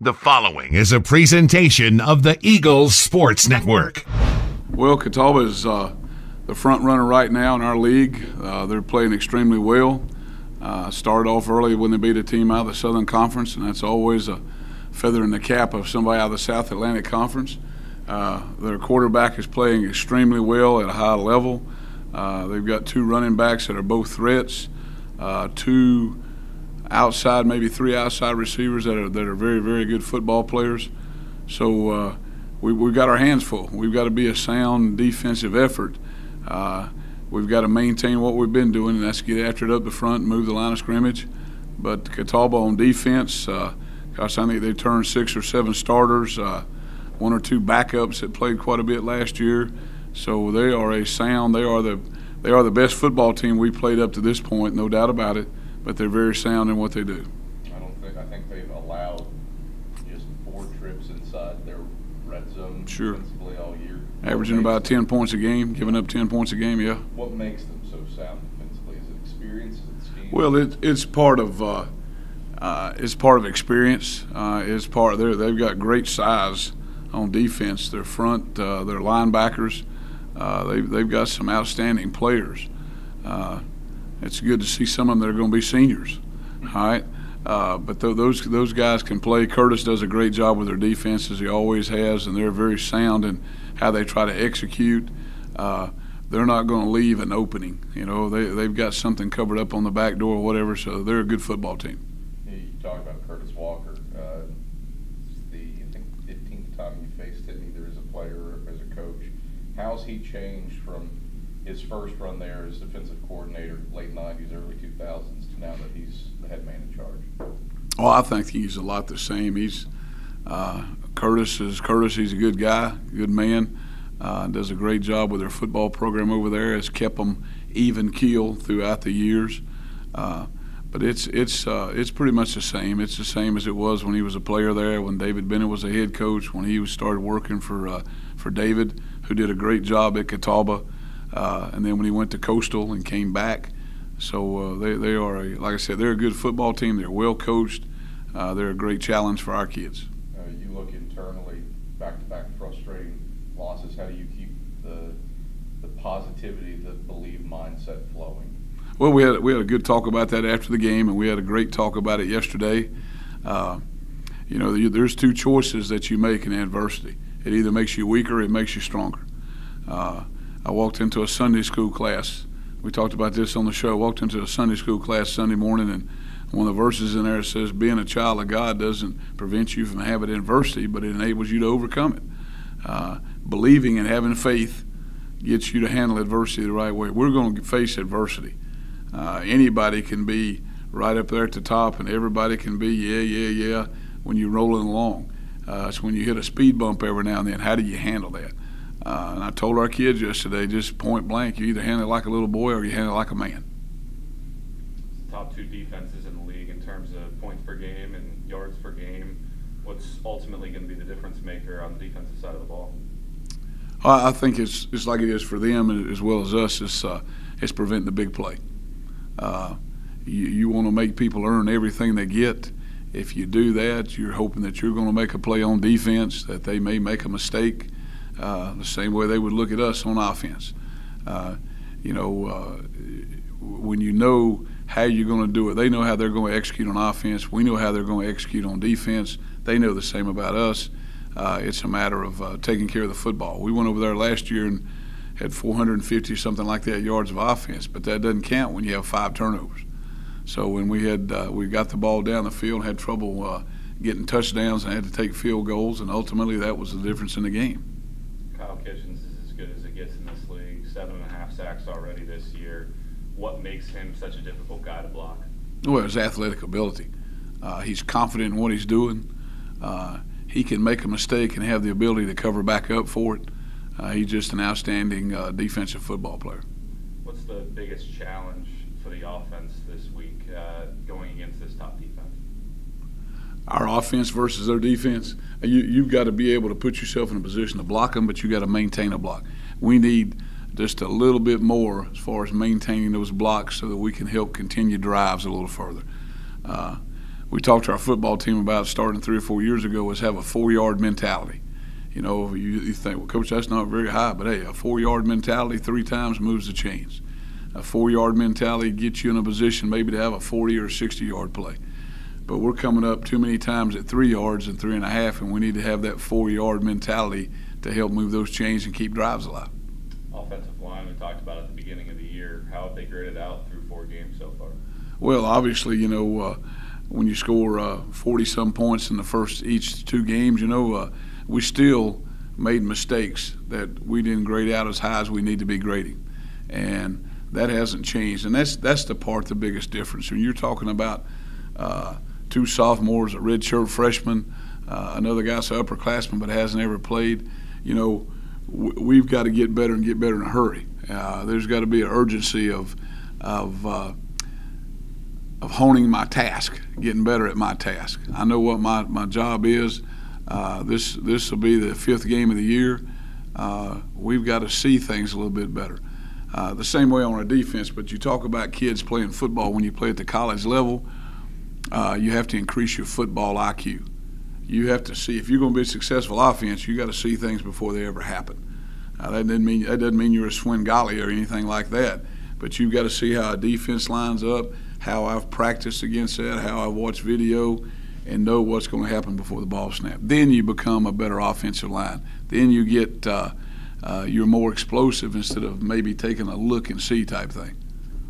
The following is a presentation of the Eagles Sports Network. Well, Catawba is the front runner right now in our league. They're playing extremely well. Started off early when they beat a team out of the Southern Conference, and that's always a feather in the cap of somebody out of the South Atlantic Conference. Their quarterback is playing extremely well at a high level. They've got two running backs that are both threats, two outside, maybe three outside receivers that are very, very good football players. So we've got our hands full. We've got to be a sound defensive effort. We've got to maintain what we've been doing, and that's get after it up the front and move the line of scrimmage. But Catawba on defense, gosh, I think they've turned 6 or 7 starters, 1 or 2 backups that played quite a bit last year. So they are a sound. They are the best football team we played up to this point, no doubt about it. But they're very sound in what they do. I think they've allowed just 4 trips inside their red zone defensively all year. Averaging about 10 points a game, giving up 10 points a game, yeah. What makes them so sound defensively? Is it experience? Is it scheme? Well, it's part of experience. They've got great size on defense. Their front, their linebackers, they've got some outstanding players. It's good to see some of them that are going to be seniors, all right? But those guys can play. Curtis does a great job with their defense, as he always has, and they're very sound in how they try to execute. They're not going to leave an opening. You know, they've got something covered up on the back door or whatever, so they're a good football team. You talk about Curtis Walker. It's the 15th time you faced him, either as a player or as a coach. How's he changed from his first run there as defensive coordinator, late 90s, early 2000s, to now that he's the head man in charge? Oh, I think he's a lot the same. He's Curtis. He's a good guy, good man. Does a great job with their football program over there. Has kept them even keel throughout the years. But it's pretty much the same. It's the same as it was when he was a player there, when David Bennett was a head coach, when he started working for David, who did a great job at Catawba. And then when he went to Coastal and came back. So they are, like I said, they're a good football team. They're well coached. They're a great challenge for our kids. You look internally, back-to-back frustrating losses. How do you keep the positivity, the believe mindset flowing? Well, we had a good talk about that after the game, and we had a great talk about it yesterday. You know, there's 2 choices that you make in adversity. It either makes you weaker or it makes you stronger. I walked into a Sunday school class. We talked about this on the show. I walked into a Sunday school class Sunday morning, and one of the verses in there says, being a child of God doesn't prevent you from having adversity, but it enables you to overcome it. Believing and having faith gets you to handle adversity the right way. We're going to face adversity. Anybody can be right up there at the top, and everybody can be, yeah, when you're rolling along. It's when you hit a speed bump every now and then. How do you handle that? And I told our kids yesterday, just point blank, you either handle it like a little boy or you handle it like a man. Top 2 defenses in the league in terms of points per game and yards per game. What's ultimately going to be the difference maker on the defensive side of the ball? I think it's like it is for them as well as us. It's preventing the big play. You want to make people earn everything they get. If you do that, you're hoping that you're going to make a play on defense, that they may make a mistake. The same way they would look at us on offense. When you know how you're going to do it, they know how they're going to execute on offense. We know how they're going to execute on defense. They know the same about us. It's a matter of taking care of the football. We went over there last year and had 450, something like that, yards of offense, but that doesn't count when you have 5 turnovers. So when we got the ball down the field, had trouble getting touchdowns and had to take field goals, and ultimately that was the difference in the game. Kyle Kitchens is as good as it gets in this league, 7.5 sacks already this year. What makes him such a difficult guy to block? Well, his athletic ability. He's confident in what he's doing. He can make a mistake and have the ability to cover back up for it. He's just an outstanding defensive football player. What's the biggest challenge for the offense this week going against this top defense? Our offense versus their defense, you've got to be able to put yourself in a position to block them, but you've got to maintain a block. We need just a little bit more as far as maintaining those blocks so that we can help continue drives a little further. we talked to our football team about starting 3 or 4 years ago was have a 4-yard mentality. You know, you think, well, Coach, that's not very high, but hey, a 4-yard mentality 3 times moves the chains. A 4-yard mentality gets you in a position maybe to have a 40 or 60-yard play. But we're coming up too many times at 3 yards and 3.5, and we need to have that 4-yard mentality to help move those chains and keep drives alive. Offensive line, we talked about at the beginning of the year. How have they graded out through 4 games so far? Well, obviously, you know, when you score 40-some points in the first each 2 games, you know, we still made mistakes that we didn't grade out as high as we need to be grading, and that hasn't changed. And that's the part, the biggest difference. When you're talking about 2 sophomores, a redshirt freshman, another guy's an upperclassman but hasn't ever played, you know, we've got to get better and get better in a hurry. There's got to be an urgency of honing my task, getting better at my task. I know what my job is. This will be the 5th game of the year. We've got to see things a little bit better. The same way on our defense, but you talk about kids playing football when you play at the college level, you have to increase your football IQ. You have to see, if you're going to be a successful offense, you got to see things before they ever happen. That doesn't mean you're a Swingali or anything like that, but you've got to see how a defense lines up, how I've practiced against that, how I've watched video, and know what's going to happen before the ball snaps. Then you become a better offensive line. Then you get you're more explosive instead of maybe taking a look and see type thing.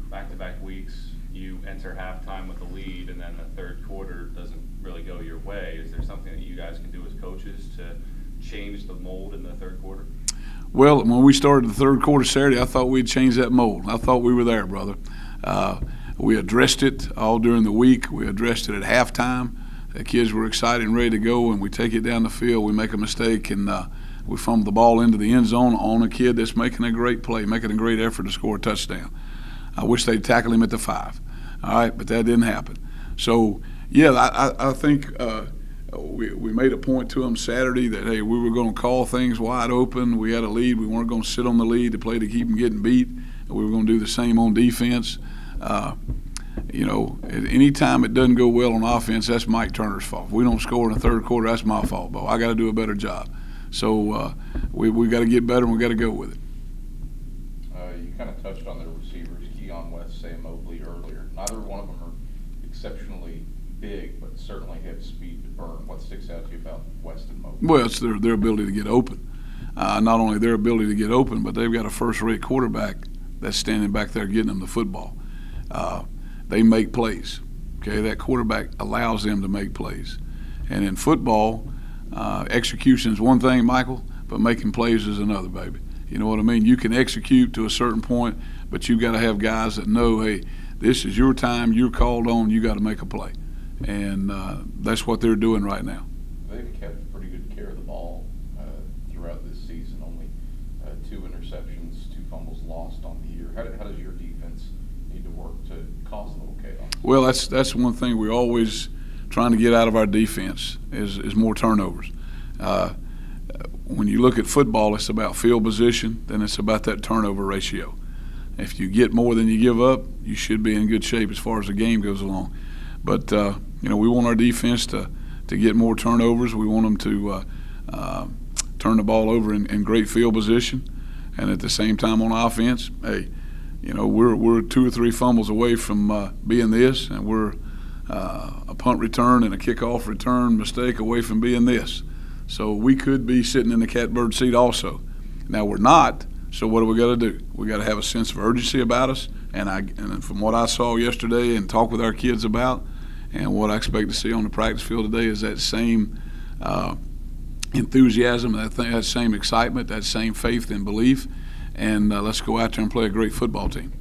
Back-to-back weeks, you enter halftime with a lead, and then the third quarter doesn't really go your way. Is there something that you guys can do as coaches to change the mold in the third quarter? Well, when we started the third quarter Saturday, I thought we'd change that mold. I thought we were there, brother. We addressed it all during the week. We addressed it at halftime. The kids were excited and ready to go, and we take it down the field. We make a mistake, and we fumble the ball into the end zone on a kid that's making a great play, making a great effort to score a touchdown. I wish they'd tackled him at the 5. All right, but that didn't happen. So, yeah, I think we made a point to them Saturday that, hey, we were going to call things wide open. We had a lead. We weren't going to sit on the lead to play to keep them getting beat. We were going to do the same on defense. You know, any time it doesn't go well on offense, that's Mike Turner's fault. If we don't score in the third quarter, that's my fault, Bo. I got to do a better job. So we got to get better, and we got to go with it. You kind of touched on the receivers, Keon West, Sam Mobley earlier. Neither one of them are exceptionally big, but certainly have speed to burn. What sticks out to you about West and Mobley? Well, it's their ability to get open. Not only their ability to get open, but they've got a first-rate quarterback that's standing back there getting them the football. They make plays. Okay, that quarterback allows them to make plays. And in football, execution is one thing, Michael, but making plays is another, baby. You know what I mean? You can execute to a certain point, but you've got to have guys that know, hey, this is your time, you're called on, you got to make a play. And that's what they're doing right now. They've kept pretty good care of the ball throughout this season. Only 2 interceptions, 2 fumbles lost on the year. How does your defense need to work to cause a little chaos? Well, that's one thing we're always trying to get out of our defense is more turnovers. When you look at football, it's about field position, then it's about that turnover ratio. If you get more than you give up, you should be in good shape as far as the game goes along. But you know, we want our defense to get more turnovers. We want them to turn the ball over in great field position, and at the same time on offense, hey, you know, we're 2 or 3 fumbles away from being this, and we're a punt return and a kickoff return mistake away from being this. So we could be sitting in the catbird seat also. Now we're not. So what do we got to do? We got to have a sense of urgency about us, and from what I saw yesterday and talked with our kids about, and what I expect to see on the practice field today is that same enthusiasm, that same excitement, that same faith and belief, and let's go out there and play a great football team.